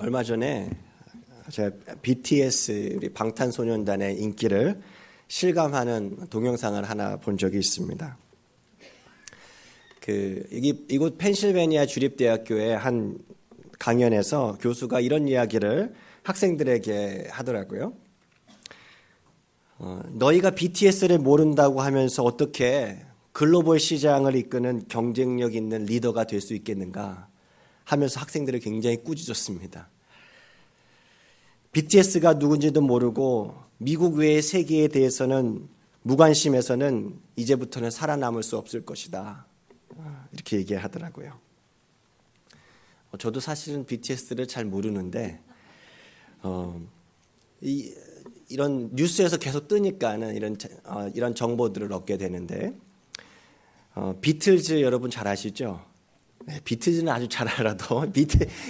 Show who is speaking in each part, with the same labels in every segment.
Speaker 1: 얼마 전에 제가 BTS 우리 방탄소년단의 인기를 실감하는 동영상을 하나 본 적이 있습니다. 이곳 펜실베니아 주립대학교의 한 강연에서 교수가 이런 이야기를 학생들에게 하더라고요. 너희가 BTS를 모른다고 하면서 어떻게 글로벌 시장을 이끄는 경쟁력 있는 리더가 될 수 있겠는가 하면서 학생들을 굉장히 꾸짖었습니다. BTS가 누군지도 모르고 미국 외의 세계에 대해서는 무관심해서는 이제부터는 살아남을 수 없을 것이다. 이렇게 얘기하더라고요. 저도 사실은 BTS를 잘 모르는데 이런 뉴스에서 계속 뜨니까는 이런 정보들을 얻게 되는데 비틀즈 여러분 잘 아시죠? 네, 비틀즈는 아주 잘 알아도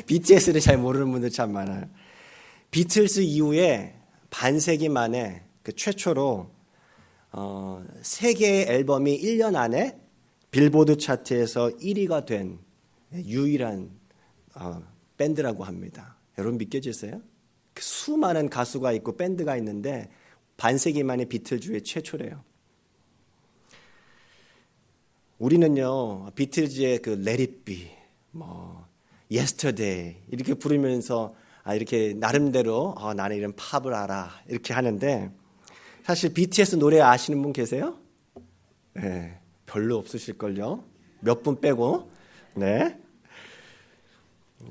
Speaker 1: BTS를 잘 모르는 분들 참 많아요. 비틀즈 이후에 반세기 만에 최초로 세계 앨범이 1년 안에 빌보드 차트에서 1위가 된 유일한 밴드라고 합니다. 여러분 믿겨지세요? 수많은 가수가 있고 밴드가 있는데 반세기 만에 비틀즈의 최초래요. 우리는요 비틀즈의 Let It Be, Yesterday 이렇게 부르면서 이렇게 나름대로 나는 이런 팝을 알아 이렇게 하는데 사실 BTS 노래 아시는 분 계세요? 네, 별로 없으실걸요. 몇 분 빼고. 네.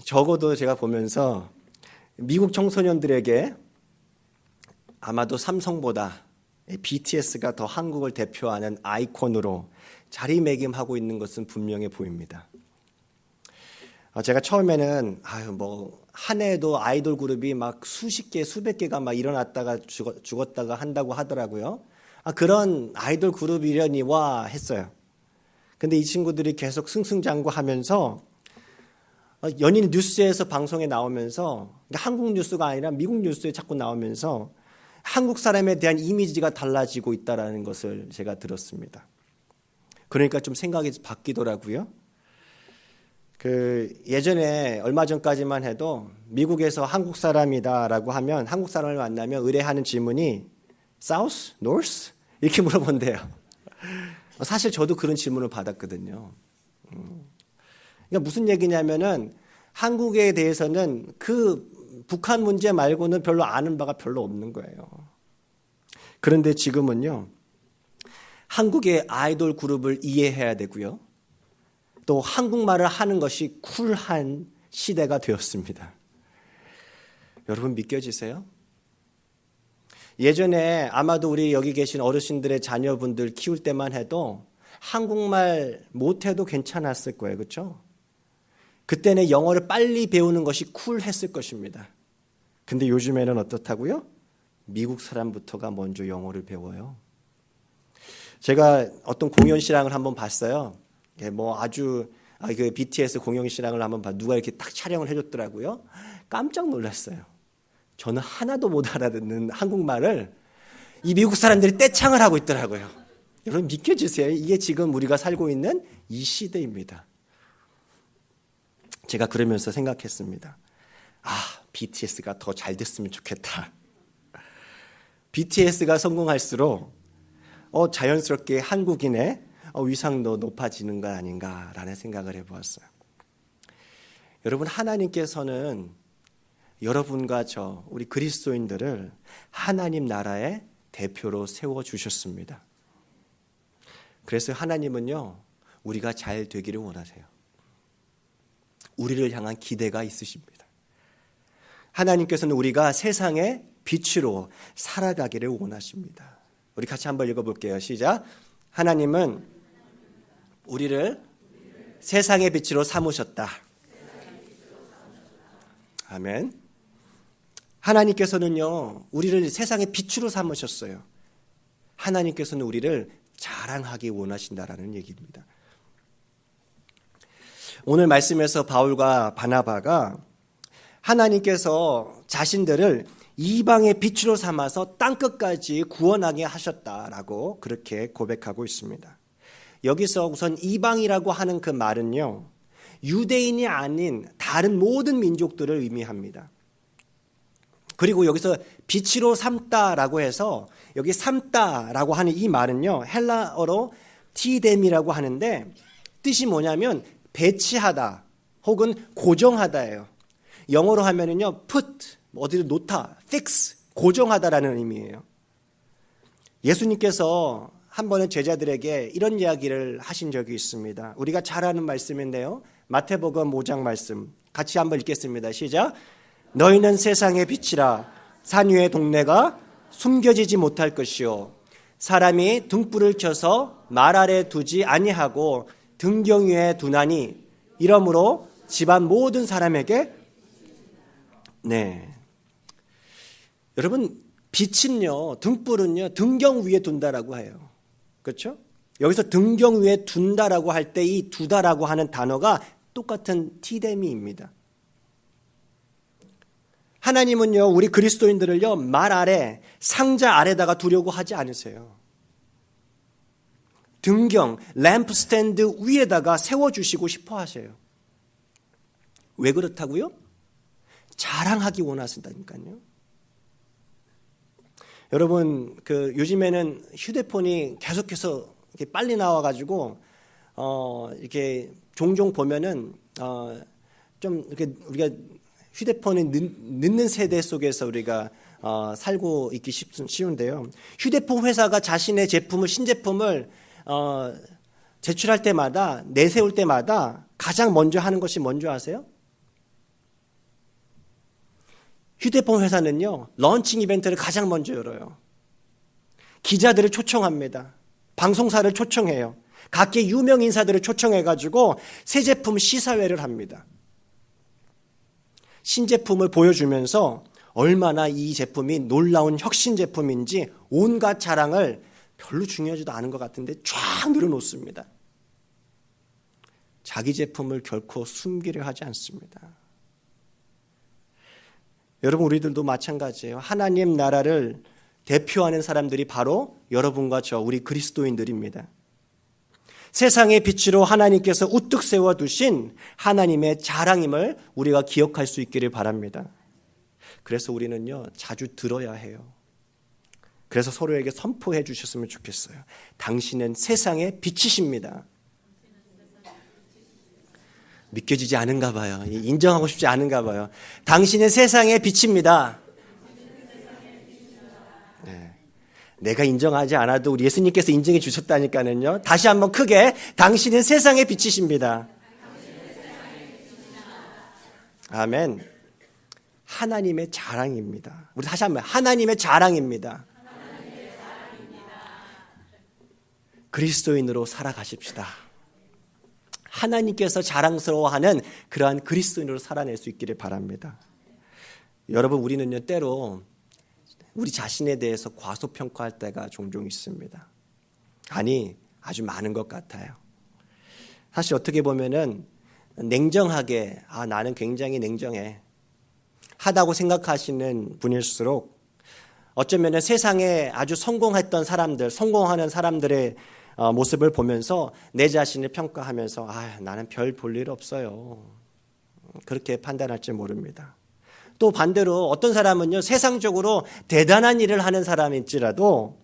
Speaker 1: 적어도 제가 보면서 미국 청소년들에게 아마도 삼성보다 BTS가 더 한국을 대표하는 아이콘으로 자리매김하고 있는 것은 분명해 보입니다. 제가 처음에는 한 해에도 아이돌 그룹이 막 수십 개, 수백 개가 막 일어났다가 죽었다가 한다고 하더라고요. 그런 아이돌 그룹이려니와 했어요. 근데 이 친구들이 계속 승승장구하면서 연일 뉴스에서 방송에 나오면서 한국 뉴스가 아니라 미국 뉴스에 자꾸 나오면서 한국 사람에 대한 이미지가 달라지고 있다는 것을 제가 들었습니다. 그러니까 좀 생각이 바뀌더라고요. 예전에 얼마 전까지만 해도 미국에서 한국 사람이다라고 하면 한국 사람을 만나면 의뢰하는 질문이 South? North? 이렇게 물어본대요. 사실 저도 그런 질문을 받았거든요. 그러니까 무슨 얘기냐면은 한국에 대해서는 북한 문제 말고는 별로 아는 바가 별로 없는 거예요. 그런데 지금은요, 한국의 아이돌 그룹을 이해해야 되고요. 또 한국말을 하는 것이 쿨한 시대가 되었습니다. 여러분 믿겨지세요? 예전에 아마도 우리 여기 계신 어르신들의 자녀분들 키울 때만 해도 한국말 못해도 괜찮았을 거예요. 그렇죠? 그때는 영어를 빨리 배우는 것이 쿨했을 것입니다. 근데 요즘에는 어떻다고요? 미국 사람부터가 먼저 영어를 배워요. 제가 어떤 공연 실황을 한번 봤어요. 아주 BTS 공연 실황을 한번 누가 이렇게 딱 촬영을 해줬더라고요. 깜짝 놀랐어요. 저는 하나도 못 알아듣는 한국말을 이 미국 사람들이 떼창을 하고 있더라고요. 여러분 믿겨주세요. 이게 지금 우리가 살고 있는 이 시대입니다. 제가 그러면서 생각했습니다. BTS가 더 잘 됐으면 좋겠다. BTS가 성공할수록 자연스럽게 한국인의 위상도 높아지는 거 아닌가라는 생각을 해보았어요. 여러분 하나님께서는 여러분과 우리 그리스도인들을 하나님 나라의 대표로 세워주셨습니다. 그래서 하나님은요 우리가 잘 되기를 원하세요. 우리를 향한 기대가 있으십니다. 하나님께서는 우리가 세상의 빛으로 살아가기를 원하십니다. 우리 같이 한번 읽어볼게요. 시작. 하나님은 우리를 세상의 빛으로 삼으셨다. 아멘. 하나님께서는요 우리를 세상의 빛으로 삼으셨어요. 하나님께서는 우리를 자랑하기 원하신다라는 얘기입니다. 오늘 말씀에서 바울과 바나바가 하나님께서 자신들을 이방의 빛으로 삼아서 땅끝까지 구원하게 하셨다라고 그렇게 고백하고 있습니다. 여기서 우선 이방이라고 하는 그 말은요, 유대인이 아닌 다른 모든 민족들을 의미합니다. 그리고 여기서 빛으로 삼다라고 해서 여기 삼다라고 하는 이 말은요, 헬라어로 티뎀이라고 하는데 뜻이 뭐냐면 배치하다 혹은 고정하다예요. 영어로 하면은요, put, 어디를 놓다, fix, 고정하다라는 의미예요. 예수님께서 한 번은 제자들에게 이런 이야기를 하신 적이 있습니다. 우리가 잘 아는 말씀인데요. 마태복음 5장 말씀 같이 한번 읽겠습니다. 시작. 너희는 세상의 빛이라. 산 위의 동네가 숨겨지지 못할 것이요 사람이 등불을 켜서 말 아래 두지 아니하고 등경 위에 두나니 이러므로 집안 모든 사람에게 네. 여러분 빛은요, 등불은요, 등경 위에 둔다라고 해요. 그렇죠? 여기서 등경 위에 둔다라고 할 때 이 두다라고 하는 단어가 똑같은 티데미입니다. 하나님은요, 우리 그리스도인들을요, 말 아래, 상자 아래다가 두려고 하지 않으세요. 등경, 램프 스탠드 위에다가 세워주시고 싶어 하세요. 왜 그렇다고요? 자랑하기 원하신다니까요. 여러분, 요즘에는 휴대폰이 계속해서 이렇게 빨리 나와가지고, 이렇게 종종 보면은, 좀 이렇게 우리가 휴대폰이 늦는 세대 속에서 우리가 살고 있기 쉬운데요. 휴대폰 회사가 자신의 제품을, 신제품을 제출할 때마다, 내세울 때마다 가장 먼저 하는 것이 뭔지 아세요? 휴대폰 회사는요, 런칭 이벤트를 가장 먼저 열어요. 기자들을 초청합니다. 방송사를 초청해요. 각계 유명 인사들을 초청해가지고 새 제품 시사회를 합니다. 신제품을 보여주면서 얼마나 이 제품이 놀라운 혁신 제품인지 온갖 자랑을 별로 중요하지도 않은 것 같은데 쫙 늘어놓습니다. 자기 제품을 결코 숨기려 하지 않습니다. 여러분, 우리들도 마찬가지예요. 하나님 나라를 대표하는 사람들이 바로 여러분과 저 우리 그리스도인들입니다. 세상의 빛으로 하나님께서 우뚝 세워두신 하나님의 자랑임을 우리가 기억할 수 있기를 바랍니다. 그래서 우리는요, 자주 들어야 해요. 그래서 서로에게 선포해 주셨으면 좋겠어요. 당신은 세상의 빛이십니다. 믿겨지지 않은가 봐요. 인정하고 싶지 않은가 봐요. 당신은 세상의 빛입니다. 네. 내가 인정하지 않아도 우리 예수님께서 인정해 주셨다니까는요. 다시 한번 크게 당신은 세상의 빛이십니다. 아멘. 하나님의 자랑입니다. 우리 다시 한번 하나님의 자랑입니다. 그리스도인으로 살아가십시다. 하나님께서 자랑스러워하는 그러한 그리스도인으로 살아낼 수 있기를 바랍니다. 여러분, 우리는요, 때로 우리 자신에 대해서 과소평가할 때가 종종 있습니다. 아니, 아주 많은 것 같아요. 사실 어떻게 보면은 냉정하게, 나는 굉장히 냉정해 하다고 생각하시는 분일수록 어쩌면 세상에 아주 성공했던 사람들, 성공하는 사람들의 모습을 보면서 내 자신을 평가하면서 나는 별 볼 일 없어요. 그렇게 판단할지 모릅니다. 또 반대로 어떤 사람은요, 세상적으로 대단한 일을 하는 사람일지라도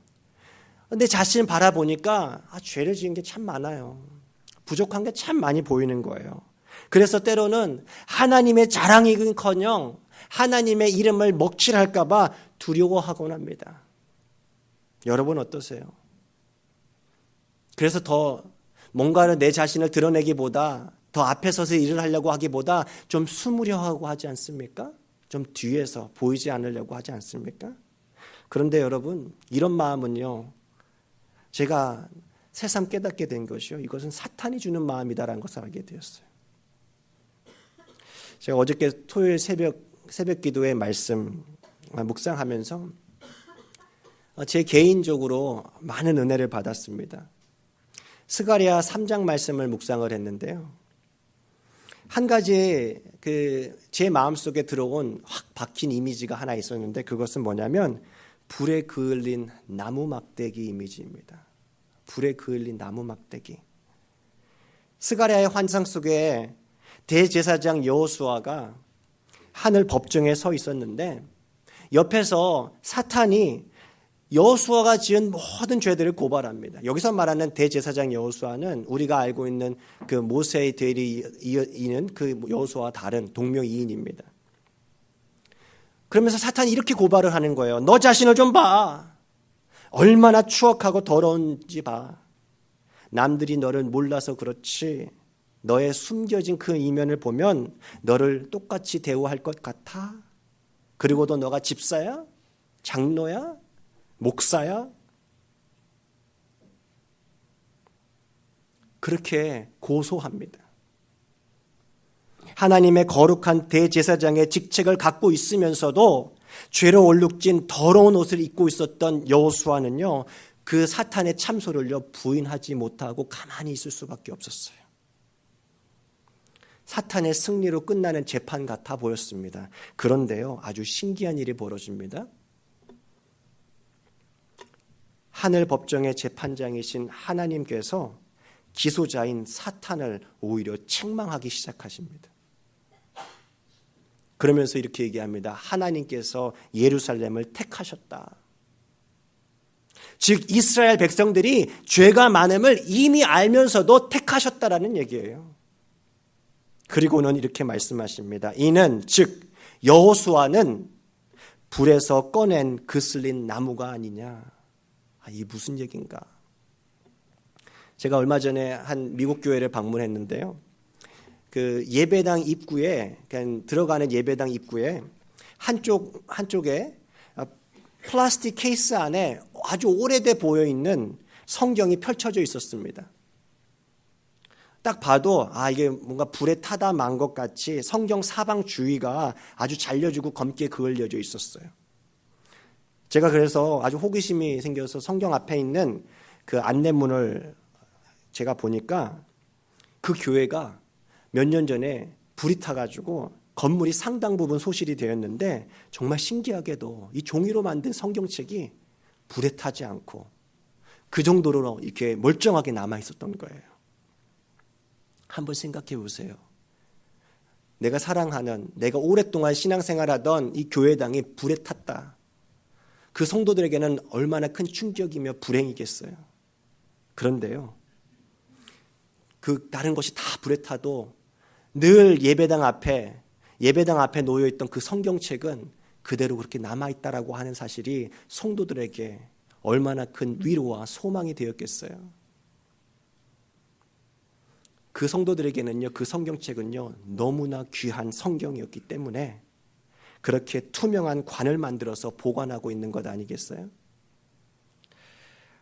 Speaker 1: 내 자신을 바라보니까 죄를 지은 게 참 많아요. 부족한 게 참 많이 보이는 거예요. 그래서 때로는 하나님의 자랑이건커녕 하나님의 이름을 먹칠할까 봐 두려워하곤 합니다. 여러분 어떠세요? 그래서 더 뭔가를 내 자신을 드러내기보다 더 앞에 서서 일을 하려고 하기보다 좀 숨으려 하고 하지 않습니까? 좀 뒤에서 보이지 않으려고 하지 않습니까? 그런데 여러분, 이런 마음은요, 제가 새삼 깨닫게 된 것이요, 이것은 사탄이 주는 마음이다라는 것을 알게 되었어요. 제가 어저께 토요일 새벽 기도의 말씀 묵상하면서 제 개인적으로 많은 은혜를 받았습니다. 스가랴 3장 말씀을 묵상을 했는데요. 한 가지 제 마음속에 들어온 확 박힌 이미지가 하나 있었는데 그것은 뭐냐면 불에 그을린 나무 막대기 이미지입니다. 불에 그을린 나무 막대기. 스가랴의 환상 속에 대제사장 여호수아가 하늘 법정에 서 있었는데 옆에서 사탄이 여호수아가 지은 모든 죄들을 고발합니다. 여기서 말하는 대제사장 여호수아는 우리가 알고 있는 그 모세의 대리 이은 그 여호수아와 다른 동명이인입니다. 그러면서 사탄이 이렇게 고발을 하는 거예요. 너 자신을 좀 봐. 얼마나 추악하고 더러운지 봐. 남들이 너를 몰라서 그렇지 너의 숨겨진 그 이면을 보면 너를 똑같이 대우할 것 같아. 그리고도 너가 집사야? 장로야? 목사야? 그렇게 고소합니다. 하나님의 거룩한 대제사장의 직책을 갖고 있으면서도 죄로 얼룩진 더러운 옷을 입고 있었던 여호수아는요, 그 사탄의 참소를요 부인하지 못하고 가만히 있을 수밖에 없었어요. 사탄의 승리로 끝나는 재판 같아 보였습니다. 그런데요, 아주 신기한 일이 벌어집니다. 하늘 법정의 재판장이신 하나님께서 기소자인 사탄을 오히려 책망하기 시작하십니다. 그러면서 이렇게 얘기합니다. 하나님께서 예루살렘을 택하셨다. 즉 이스라엘 백성들이 죄가 많음을 이미 알면서도 택하셨다라는 얘기예요. 그리고는 이렇게 말씀하십니다. 이는 즉 여호수아는 불에서 꺼낸 그슬린 나무가 아니냐. 이 무슨 얘기인가? 제가 얼마 전에 한 미국 교회를 방문했는데요. 그 예배당 입구에 들어가는 예배당 입구에 한쪽에 플라스틱 케이스 안에 아주 오래돼 보여 있는 성경이 펼쳐져 있었습니다. 딱 봐도 이게 뭔가 불에 타다 만 것 같이 성경 사방 주위가 아주 잘려지고 검게 그을려져 있었어요. 제가 그래서 아주 호기심이 생겨서 성경 앞에 있는 그 안내문을 제가 보니까 그 교회가 몇 년 전에 불이 타가지고 건물이 상당 부분 소실이 되었는데 정말 신기하게도 이 종이로 만든 성경책이 불에 타지 않고 그 정도로 이렇게 멀쩡하게 남아 있었던 거예요. 한번 생각해 보세요. 내가 사랑하는, 내가 오랫동안 신앙생활하던 이 교회당이 불에 탔다. 그 성도들에게는 얼마나 큰 충격이며 불행이겠어요. 그런데요, 그 다른 것이 다 불에 타도 늘 예배당 앞에 놓여있던 그 성경책은 그대로 그렇게 남아있다라고 하는 사실이 성도들에게 얼마나 큰 위로와 소망이 되었겠어요. 그 성도들에게는요, 그 성경책은요 너무나 귀한 성경이었기 때문에 그렇게 투명한 관을 만들어서 보관하고 있는 것 아니겠어요?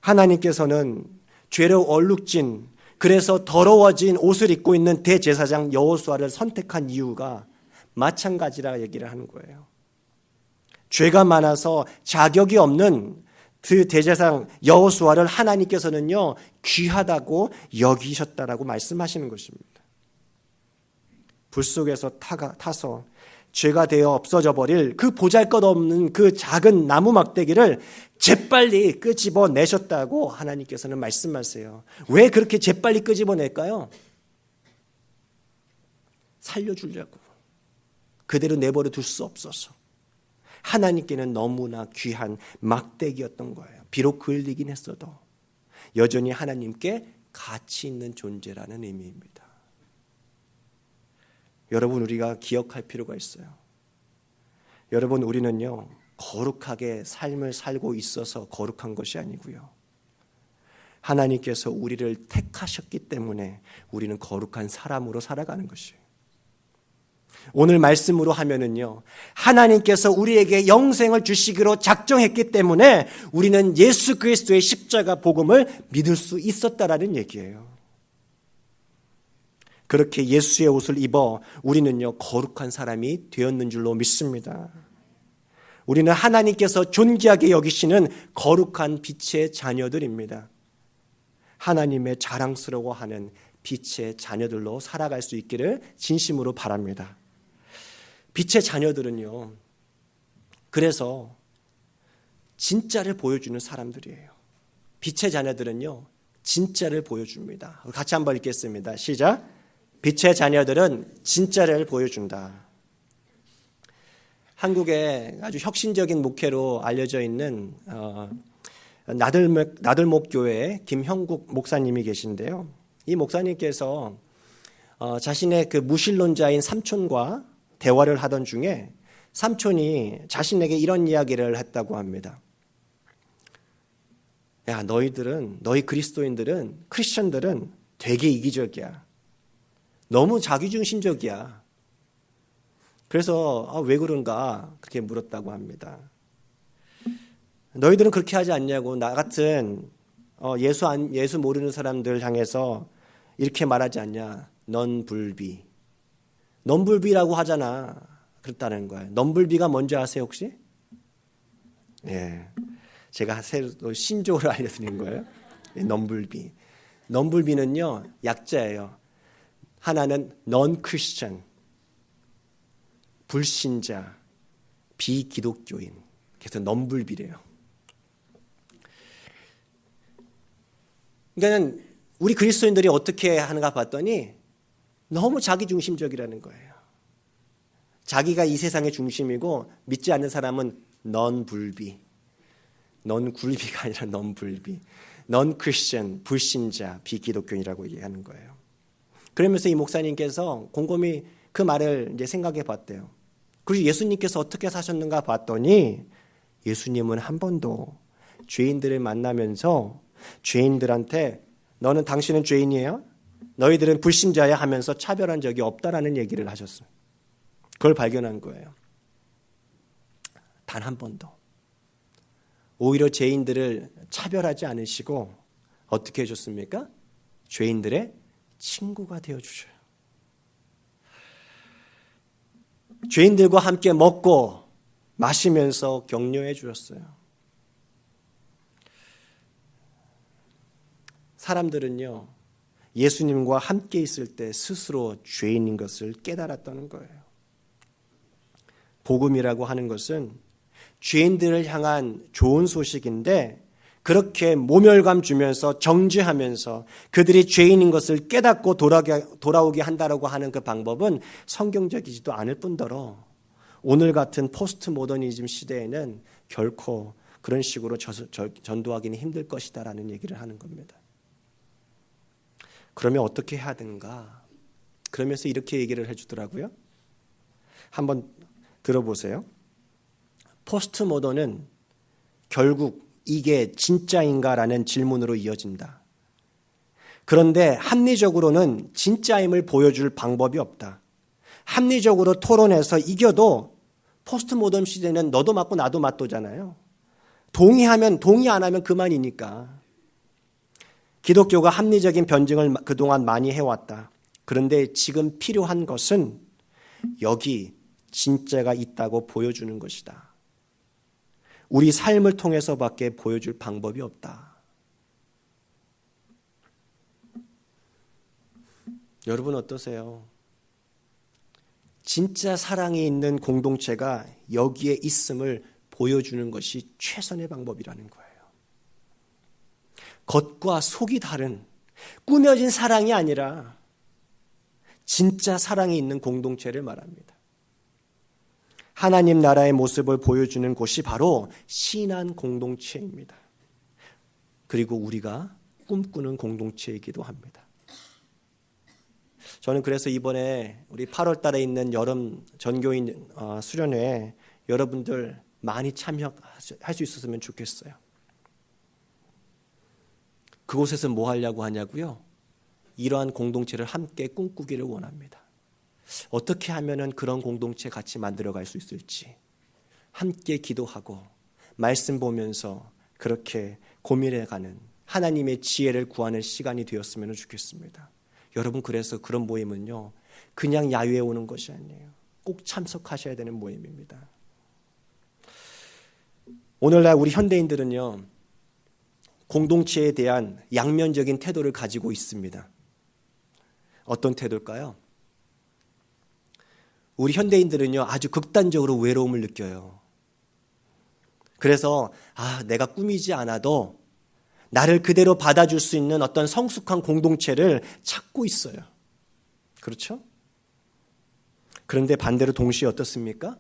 Speaker 1: 하나님께서는 죄로 얼룩진, 그래서 더러워진 옷을 입고 있는 대제사장 여호수아를 선택한 이유가 마찬가지라 얘기를 하는 거예요. 죄가 많아서 자격이 없는 그 대제사장 여호수아를 하나님께서는요 귀하다고 여기셨다라고 말씀하시는 것입니다. 불 속에서 타서 죄가 되어 없어져 버릴 그 보잘것없는 그 작은 나무 막대기를 재빨리 끄집어내셨다고 하나님께서는 말씀하세요. 왜 그렇게 재빨리 끄집어낼까요? 살려주려고. 그대로 내버려 둘 수 없어서. 하나님께는 너무나 귀한 막대기였던 거예요. 비록 그을리긴 했어도 여전히 하나님께 가치 있는 존재라는 의미입니다. 여러분, 우리가 기억할 필요가 있어요. 여러분, 우리는요 거룩하게 삶을 살고 있어서 거룩한 것이 아니고요, 하나님께서 우리를 택하셨기 때문에 우리는 거룩한 사람으로 살아가는 것이에요. 오늘 말씀으로 하면은요, 하나님께서 우리에게 영생을 주시기로 작정했기 때문에 우리는 예수 그리스도의 십자가 복음을 믿을 수 있었다라는 얘기예요. 그렇게 예수의 옷을 입어 우리는요 거룩한 사람이 되었는 줄로 믿습니다. 우리는 하나님께서 존귀하게 여기시는 거룩한 빛의 자녀들입니다. 하나님의 자랑스러워하는 빛의 자녀들로 살아갈 수 있기를 진심으로 바랍니다. 빛의 자녀들은요, 그래서 진짜를 보여주는 사람들이에요. 빛의 자녀들은요 진짜를 보여줍니다. 같이 한번 읽겠습니다. 시작. 빛의 자녀들은 진짜를 보여준다. 한국에 아주 혁신적인 목회로 알려져 있는 나들목 교회의 김형국 목사님이 계신데요. 이 목사님께서 자신의 그 무신론자인 삼촌과 대화를 하던 중에 삼촌이 자신에게 이런 이야기를 했다고 합니다. 야, 너희 그리스도인들은, 크리스천들은 되게 이기적이야. 너무 자기중심적이야. 그래서 왜 그런가 그렇게 물었다고 합니다. 너희들은 그렇게 하지 않냐고. 나 같은 예수 모르는 사람들 향해서 이렇게 말하지 않냐. 넌 불비. 넌 불비라고 하잖아. 그렇다는 거예요. 넌 불비가 뭔지 아세요 혹시? 예, 제가 새로 신조어를 알려드린 거예요. 넌 불비. 넌 불비는요 약자예요. 하나는 non Christian, 불신자, 비기독교인. 그래서 non 불비래요. 그러니까 우리 그리스도인들이 어떻게 하는가 봤더니 너무 자기중심적이라는 거예요. 자기가 이 세상의 중심이고 믿지 않는 사람은 non 불비, non 굴비가 아니라 non 불비, non Christian, 불신자, 비기독교인이라고 얘기하는 거예요. 그러면서 이 목사님께서 곰곰이 그 말을 이제 생각해 봤대요. 그리고 예수님께서 어떻게 사셨는가 봤더니 예수님은 한 번도 죄인들을 만나면서 죄인들한테 너는 당신은 죄인이에요? 너희들은 불신자야 하면서 차별한 적이 없다라는 얘기를 하셨어요. 그걸 발견한 거예요. 단 한 번도. 오히려 죄인들을 차별하지 않으시고 어떻게 해줬습니까? 죄인들의 친구가 되어주셔요. 죄인들과 함께 먹고 마시면서 격려해 주셨어요. 사람들은요, 예수님과 함께 있을 때 스스로 죄인인 것을 깨달았다는 거예요. 복음이라고 하는 것은 죄인들을 향한 좋은 소식인데 그렇게 모멸감 주면서 정죄하면서 그들이 죄인인 것을 깨닫고 돌아오게 한다라고 하는 그 방법은 성경적이지도 않을 뿐더러 오늘 같은 포스트 모더니즘 시대에는 결코 그런 식으로 전도하기는 힘들 것이다라는 얘기를 하는 겁니다. 그러면 어떻게 해야 되는가? 그러면서 이렇게 얘기를 해주더라고요. 한번 들어보세요. 포스트 모더는 결국 이게 진짜인가라는 질문으로 이어진다. 그런데 합리적으로는 진짜임을 보여줄 방법이 없다. 합리적으로 토론해서 이겨도 포스트 모던 시대는 너도 맞고 나도 맞도잖아요. 동의하면 동의 안 하면 그만이니까. 기독교가 합리적인 변증을 그동안 많이 해왔다. 그런데 지금 필요한 것은 여기 진짜가 있다고 보여주는 것이다. 우리 삶을 통해서밖에 보여줄 방법이 없다. 여러분 어떠세요? 진짜 사랑이 있는 공동체가 여기에 있음을 보여주는 것이 최선의 방법이라는 거예요. 겉과 속이 다른 꾸며진 사랑이 아니라 진짜 사랑이 있는 공동체를 말합니다. 하나님 나라의 모습을 보여주는 곳이 바로 신한 공동체입니다. 그리고 우리가 꿈꾸는 공동체이기도 합니다. 저는 그래서 이번에 우리 8월 달에 있는 여름 전교인 수련회에 여러분들 많이 참여할 수 있었으면 좋겠어요. 그곳에서 뭐 하려고 하냐고요? 이러한 공동체를 함께 꿈꾸기를 원합니다. 어떻게 하면은 그런 공동체 같이 만들어갈 수 있을지 함께 기도하고 말씀 보면서 그렇게 고민해가는 하나님의 지혜를 구하는 시간이 되었으면 좋겠습니다. 여러분 그래서 그런 모임은요 그냥 야유에 오는 것이 아니에요. 꼭 참석하셔야 되는 모임입니다. 오늘날 우리 현대인들은요 공동체에 대한 양면적인 태도를 가지고 있습니다. 어떤 태도일까요? 우리 현대인들은요 아주 극단적으로 외로움을 느껴요. 그래서 내가 꾸미지 않아도 나를 그대로 받아줄 수 있는 어떤 성숙한 공동체를 찾고 있어요. 그렇죠? 그런데 반대로 동시에 어떻습니까?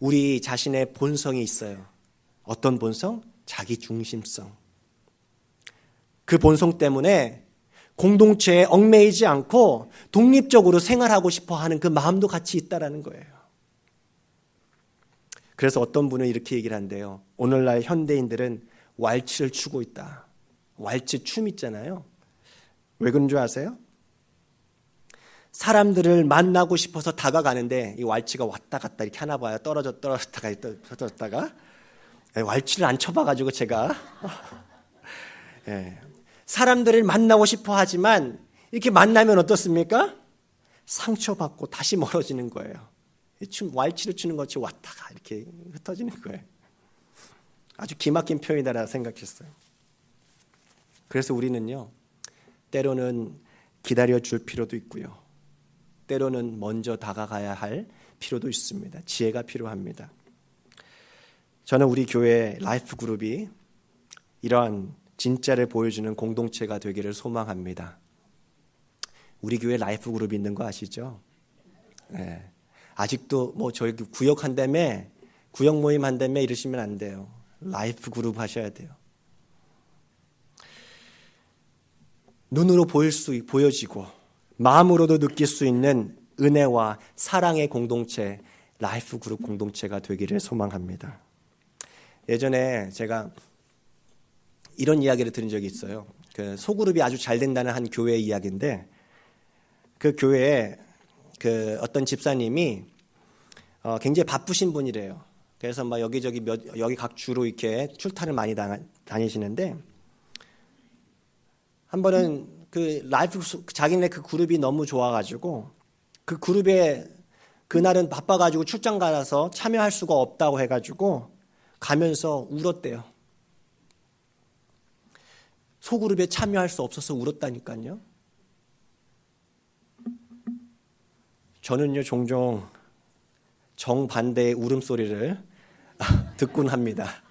Speaker 1: 우리 자신의 본성이 있어요. 어떤 본성? 자기 중심성. 그 본성 때문에 공동체에 얽매이지 않고 독립적으로 생활하고 싶어 하는 그 마음도 같이 있다라는 거예요. 그래서 어떤 분은 이렇게 얘기를 한대요. 오늘날 현대인들은 왈츠를 추고 있다. 왈츠 춤 있잖아요. 왜 그런 줄 아세요? 사람들을 만나고 싶어서 다가가는데 이 왈츠가 왔다 갔다 이렇게 하나 봐요. 떨어졌다가 왈츠를 안 쳐봐가지고 제가 사람들을 만나고 싶어 하지만 이렇게 만나면 어떻습니까? 상처받고 다시 멀어지는 거예요. 왈츠를 추는 것이 왔다가 이렇게 흩어지는 거예요. 아주 기막힌 표현이다라고 생각했어요. 그래서 우리는요, 때로는 기다려줄 필요도 있고요. 때로는 먼저 다가가야 할 필요도 있습니다. 지혜가 필요합니다. 저는 우리 교회 라이프 그룹이 이러한 진짜를 보여주는 공동체가 되기를 소망합니다. 우리 교회 라이프 그룹이 있는 거 아시죠? 네. 아직도 저희 구역 한다며, 구역 모임 한다며 이러시면 안 돼요. 라이프 그룹 하셔야 돼요. 눈으로 보여지고 마음으로도 느낄 수 있는 은혜와 사랑의 공동체, 라이프 그룹 공동체가 되기를 소망합니다. 예전에 제가 이런 이야기를 들은 적이 있어요. 그 소그룹이 아주 잘 된다는 한 교회 이야기인데, 그 교회에 그 어떤 집사님이 굉장히 바쁘신 분이래요. 그래서 막 여기저기 여기 각 주로 이렇게 출타를 많이 다니시는데, 한 번은 그 라이프 자기네 그 그룹이 너무 좋아가지고 그 그룹에 그날은 바빠가지고 출장 가서 참여할 수가 없다고 해가지고 가면서 울었대요. 소그룹에 참여할 수 없어서 울었다니까요. 저는요 종종 정반대의 울음소리를 듣곤 합니다.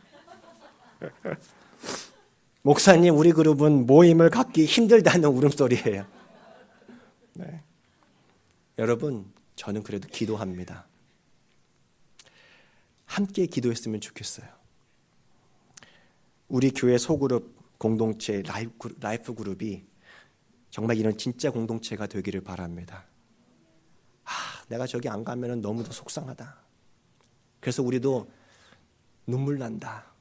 Speaker 1: 목사님, 우리 그룹은 모임을 갖기 힘들다는 울음소리예요. 네. 여러분, 저는 그래도 기도합니다. 함께 기도했으면 좋겠어요. 우리 교회 소그룹 공동체 라이프 그룹이 정말 이런 진짜 공동체가 되기를 바랍니다. 내가 저기 안 가면 너무도 속상하다. 그래서 우리도 눈물 난다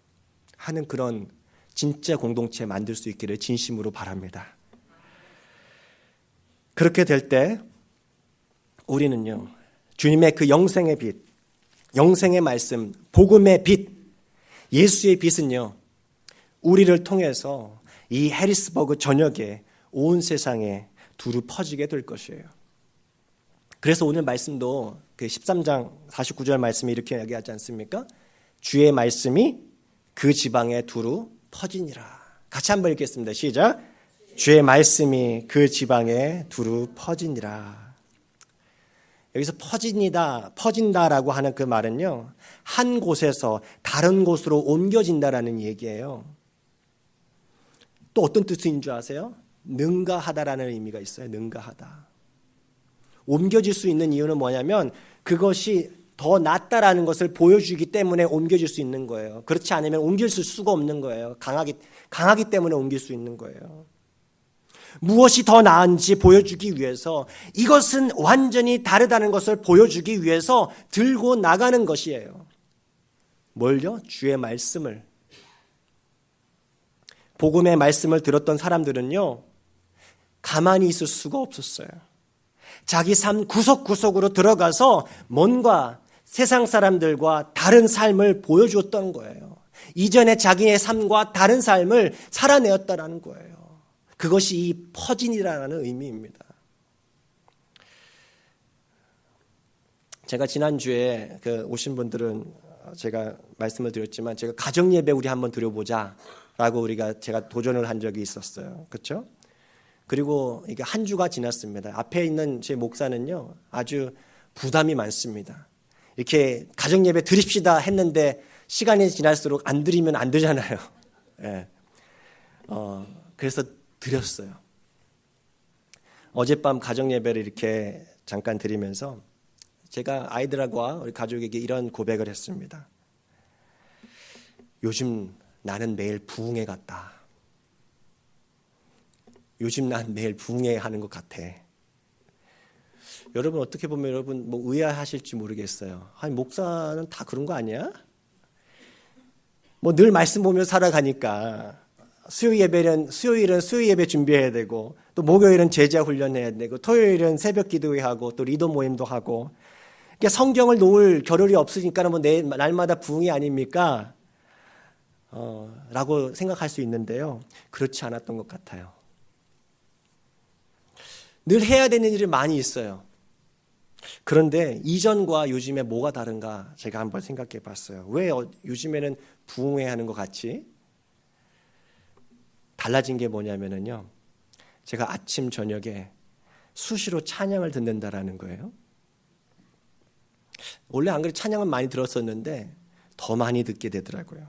Speaker 1: 하는 그런 진짜 공동체 만들 수 있기를 진심으로 바랍니다. 그렇게 될 때 우리는요, 주님의 그 영생의 빛, 영생의 말씀, 복음의 빛, 예수의 빛은요, 우리를 통해서 이 해리스버그 전역에 온 세상에 두루 퍼지게 될 것이에요. 그래서 오늘 말씀도 그 13장 49절 말씀이 이렇게 이야기하지 않습니까? 주의 말씀이 그 지방에 두루 퍼지니라. 같이 한번 읽겠습니다. 시작. 주의 말씀이 그 지방에 두루 퍼지니라. 여기서 퍼진다라고 하는 그 말은요, 한 곳에서 다른 곳으로 옮겨진다라는 얘기예요. 또 어떤 뜻인 줄 아세요? 능가하다라는 의미가 있어요. 능가하다. 옮겨질 수 있는 이유는 뭐냐면 그것이 더 낫다라는 것을 보여주기 때문에 옮겨질 수 있는 거예요. 그렇지 않으면 옮길 수가 없는 거예요. 강하기 때문에 옮길 수 있는 거예요. 무엇이 더 나은지 보여주기 위해서, 이것은 완전히 다르다는 것을 보여주기 위해서 들고 나가는 것이에요. 뭘요? 주의 말씀을. 복음의 말씀을 들었던 사람들은요, 가만히 있을 수가 없었어요. 자기 삶 구석구석으로 들어가서 뭔가 세상 사람들과 다른 삶을 보여주었던 거예요. 이전에 자기의 삶과 다른 삶을 살아내었다라는 거예요. 그것이 이 퍼진이라는 의미입니다. 제가 지난주에 오신 분들은 제가 말씀을 드렸지만, 제가 가정예배 우리 한번 드려보자라고 제가 도전을 한 적이 있었어요. 그렇죠? 그리고 이게 한 주가 지났습니다. 앞에 있는 제 목사는요, 아주 부담이 많습니다. 이렇게 가정예배 드립시다 했는데 시간이 지날수록 안 드리면 안 되잖아요. 네. 그래서 드렸어요. 어젯밤 가정 예배를 이렇게 잠깐 드리면서 제가 아이들과 우리 가족에게 이런 고백을 했습니다. 요즘 나는 매일 부흥회 같다. 요즘 난 매일 부흥회 하는 것 같아. 여러분 어떻게 보면 여러분 뭐 의아하실지 모르겠어요. 아니 목사는 다 그런 거 아니야? 뭐 늘 말씀 보며 살아가니까 수요일은 수요 예배 준비해야 되고 또 목요일은 제자 훈련해야 되고 토요일은 새벽 기도회 하고 또 리더 모임도 하고 그러니까 성경을 놓을 겨를이 없으니까 뭐 내 날마다 부흥이 아닙니까? 라고 생각할 수 있는데요. 그렇지 않았던 것 같아요. 늘 해야 되는 일이 많이 있어요. 그런데 이전과 요즘에 뭐가 다른가 제가 한번 생각해 봤어요. 왜 요즘에는 부흥회 하는 것 같지? 달라진 게 뭐냐면요. 제가 아침 저녁에 수시로 찬양을 듣는다라는 거예요. 원래 안 그래 찬양은 많이 들었었는데 더 많이 듣게 되더라고요.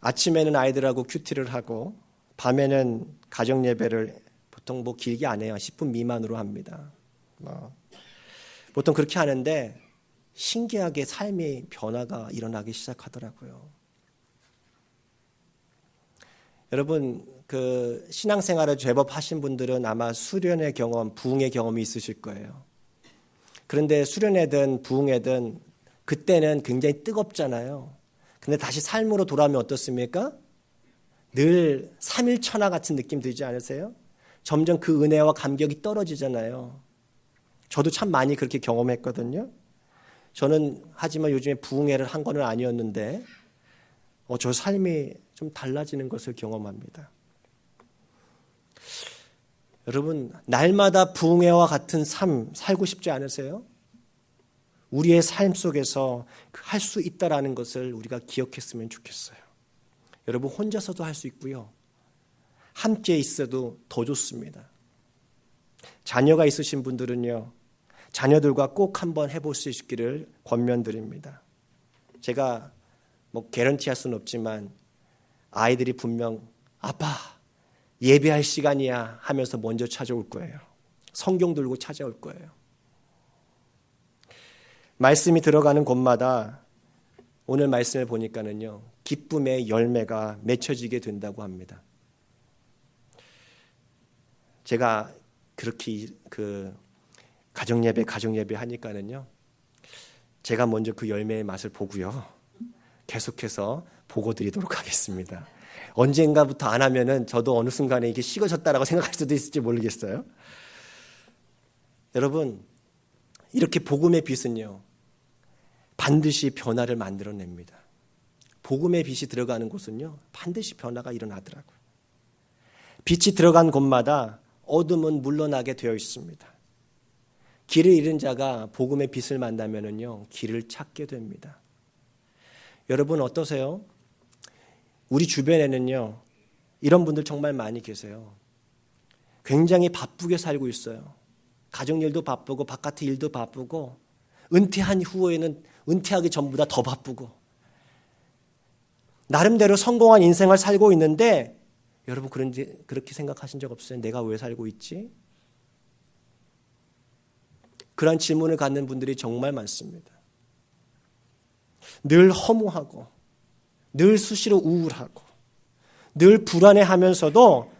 Speaker 1: 아침에는 아이들하고 큐티를 하고 밤에는 가정 예배를 보통 뭐 길게 안 해요. 10분 미만으로 합니다. 보통 그렇게 하는데 신기하게 삶의 변화가 일어나기 시작하더라고요. 여러분 그 신앙생활을 제법 하신 분들은 아마 수련의 경험, 부흥의 경험이 있으실 거예요. 그런데 수련회든 부흥회든 그때는 굉장히 뜨겁잖아요. 근데 다시 삶으로 돌아오면 어떻습니까? 늘 삼일천하 같은 느낌 들지 않으세요? 점점 그 은혜와 감격이 떨어지잖아요. 저도 참 많이 그렇게 경험했거든요. 저는 하지만 요즘에 부흥회를 한 건 아니었는데 저 삶이 좀 달라지는 것을 경험합니다. 여러분 날마다 부흥회와 같은 삶 살고 싶지 않으세요? 우리의 삶 속에서 할 수 있다라는 것을 우리가 기억했으면 좋겠어요. 여러분 혼자서도 할 수 있고요. 함께 있어도 더 좋습니다. 자녀가 있으신 분들은요. 자녀들과 꼭 한번 해볼 수 있기를 권면드립니다. 제가 뭐 개런티할 수는 없지만 아이들이 분명 아빠 예배할 시간이야 하면서 먼저 찾아올 거예요. 성경 들고 찾아올 거예요. 말씀이 들어가는 곳마다 오늘 말씀을 보니까는요. 기쁨의 열매가 맺혀지게 된다고 합니다. 제가 그렇게 가정 예배 하니까는요. 제가 먼저 그 열매의 맛을 보고요. 계속해서 보고 드리도록 하겠습니다. 언젠가부터 안 하면은 저도 어느 순간에 이게 식어졌다라고 생각할 수도 있을지 모르겠어요. 여러분, 이렇게 복음의 빛은요. 반드시 변화를 만들어냅니다. 복음의 빛이 들어가는 곳은요. 반드시 변화가 일어나더라고요. 빛이 들어간 곳마다 어둠은 물러나게 되어 있습니다. 길을 잃은 자가 복음의 빛을 만나면은요. 길을 찾게 됩니다. 여러분 어떠세요? 우리 주변에는요. 이런 분들 정말 많이 계세요. 굉장히 바쁘게 살고 있어요. 가정일도 바쁘고 바깥의 일도 바쁘고 은퇴한 후에는 은퇴하기 전보다 더 바쁘고 나름대로 성공한 인생을 살고 있는데 여러분 그렇게 생각하신 적 없어요? 내가 왜 살고 있지? 그런 질문을 갖는 분들이 정말 많습니다. 늘 허무하고 늘 수시로 우울하고 늘 불안해하면서도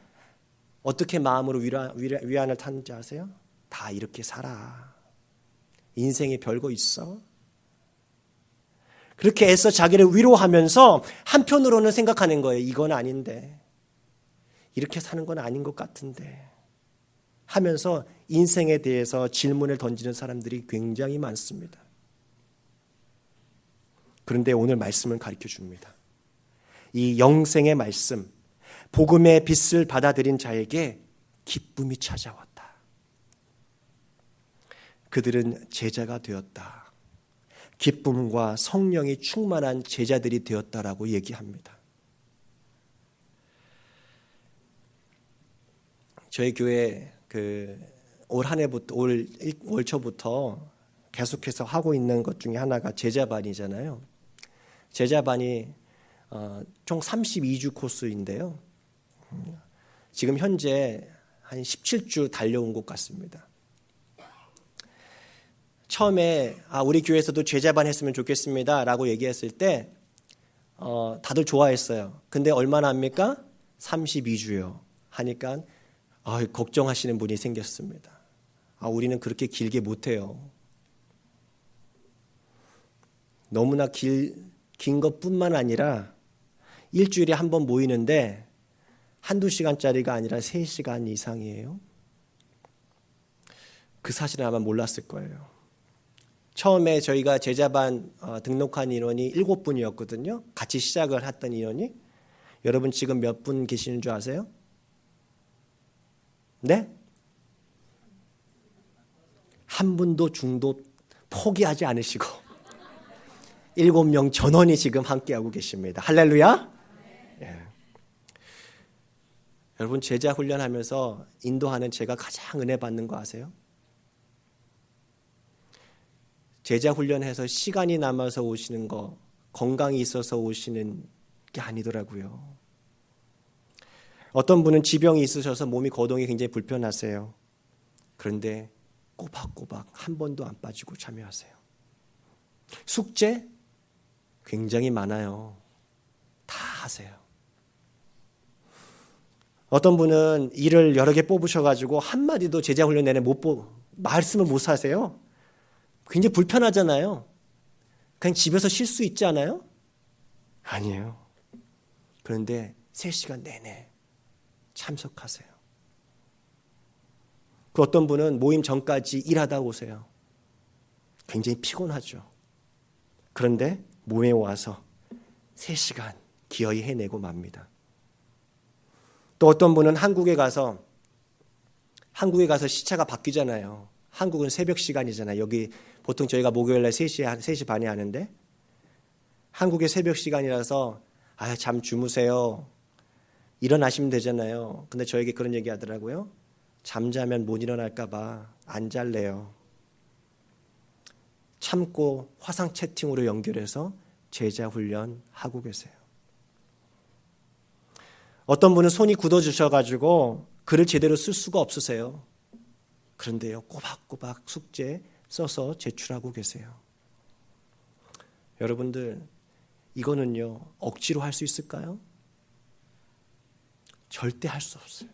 Speaker 1: 어떻게 마음으로 위안을 타는지 아세요? 다 이렇게 살아. 인생에 별거 있어? 그렇게 애써 자기를 위로하면서 한편으로는 생각하는 거예요. 이건 아닌데. 이렇게 사는 건 아닌 것 같은데. 하면서 인생에 대해서 질문을 던지는 사람들이 굉장히 많습니다. 그런데 오늘 말씀을 가르쳐 줍니다. 이 영생의 말씀, 복음의 빛을 받아들인 자에게 기쁨이 찾아왔다. 그들은 제자가 되었다. 기쁨과 성령이 충만한 제자들이 되었다라고 얘기합니다. 저희 교회 올 한 해부터 올 초부터 계속해서 하고 있는 것 중에 하나가 제자반이잖아요. 제자반이 총 32주 코스인데요. 지금 현재 한 17주 달려온 것 같습니다. 처음에 우리 교회에서도 제자반 했으면 좋겠습니다 라고 얘기했을 때 다들 좋아했어요. 근데 얼마나 합니까? 32주요 하니까 걱정하시는 분이 생겼습니다. 우리는 그렇게 길게 못해요. 너무나 긴 것뿐만 아니라 일주일에 한 번 모이는데 한두 시간짜리가 아니라 3시간 이상이에요. 그 사실은 아마 몰랐을 거예요. 처음에 저희가 제자반 등록한 인원이 7분이었거든요. 같이 시작을 했던 인원이. 여러분 지금 몇 분 계시는 줄 아세요? 네? 한 분도 중도 포기하지 않으시고 7명 전원이 지금 함께하고 계십니다. 할렐루야. 예. 여러분 제자 훈련하면서 인도하는 제가 가장 은혜 받는 거 아세요? 제자 훈련해서 시간이 남아서 오시는 거, 건강이 있어서 오시는 게 아니더라고요. 어떤 분은 지병이 있으셔서 몸이 거동이 굉장히 불편하세요. 그런데 꼬박꼬박 한 번도 안 빠지고 참여하세요. 숙제 굉장히 많아요. 다 하세요. 어떤 분은 일을 여러 개 뽑으셔가지고 한마디도 제자 훈련 내내 말씀을 못 하세요. 굉장히 불편하잖아요. 그냥 집에서 쉴 수 있지 않아요? 아니에요. 그런데 3시간 내내 참석하세요. 그 어떤 분은 모임 전까지 일하다 오세요. 굉장히 피곤하죠. 그런데 모임에 와서 3시간 기어이 해내고 맙니다. 또 어떤 분은 한국에 가서 시차가 바뀌잖아요. 한국은 새벽 시간이잖아요. 여기 보통 저희가 목요일날 3시 반에 하는데 한국의 새벽 시간이라서 잠 주무세요. 일어나시면 되잖아요. 근데 저에게 그런 얘기 하더라고요. 잠자면 못 일어날까 봐 안 잘래요. 참고 화상 채팅으로 연결해서 제자 훈련 하고 계세요. 어떤 분은 손이 굳어주셔가지고 글을 제대로 쓸 수가 없으세요. 그런데요, 꼬박꼬박 숙제 써서 제출하고 계세요. 여러분들, 이거는요, 억지로 할 수 있을까요? 절대 할 수 없어요.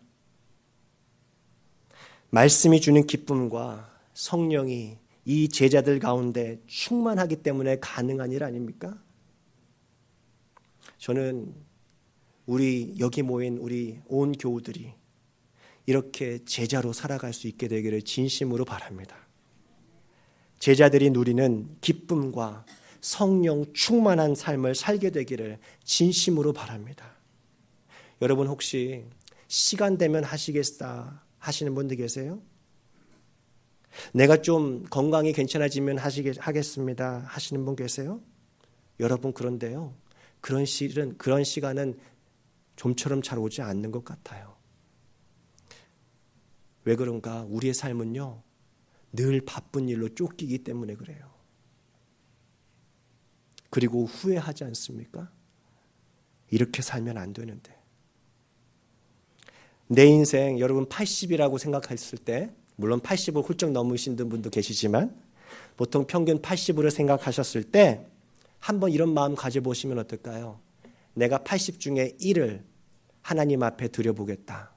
Speaker 1: 말씀이 주는 기쁨과 성령이 이 제자들 가운데 충만하기 때문에 가능한 일 아닙니까? 저는 여기 모인 우리 온 교우들이 이렇게 제자로 살아갈 수 있게 되기를 진심으로 바랍니다. 제자들이 누리는 기쁨과 성령 충만한 삶을 살게 되기를 진심으로 바랍니다. 여러분 혹시 시간 되면 하시겠다 하시는 분들 계세요? 내가 좀 건강이 괜찮아지면 하겠습니다 하시는 분 계세요? 여러분 그런데요, 그런 시간은 좀처럼 잘 오지 않는 것 같아요. 왜 그런가? 우리의 삶은요, 늘 바쁜 일로 쫓기기 때문에 그래요. 그리고 후회하지 않습니까? 이렇게 살면 안 되는데. 내 인생 여러분 80이라고 생각했을 때, 물론 80을 훌쩍 넘으신 분도 계시지만 보통 평균 80으로 생각하셨을 때 한번 이런 마음 가져보시면 어떨까요? 내가 80 중에 1을 하나님 앞에 드려보겠다.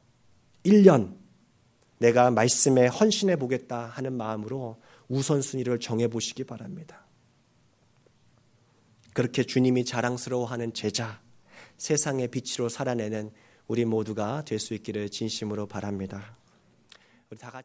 Speaker 1: 1년 내가 말씀에 헌신해 보겠다 하는 마음으로 우선순위를 정해보시기 바랍니다. 그렇게 주님이 자랑스러워하는 제자, 세상의 빛으로 살아내는 우리 모두가 될 수 있기를 진심으로 바랍니다. 우리 다 같이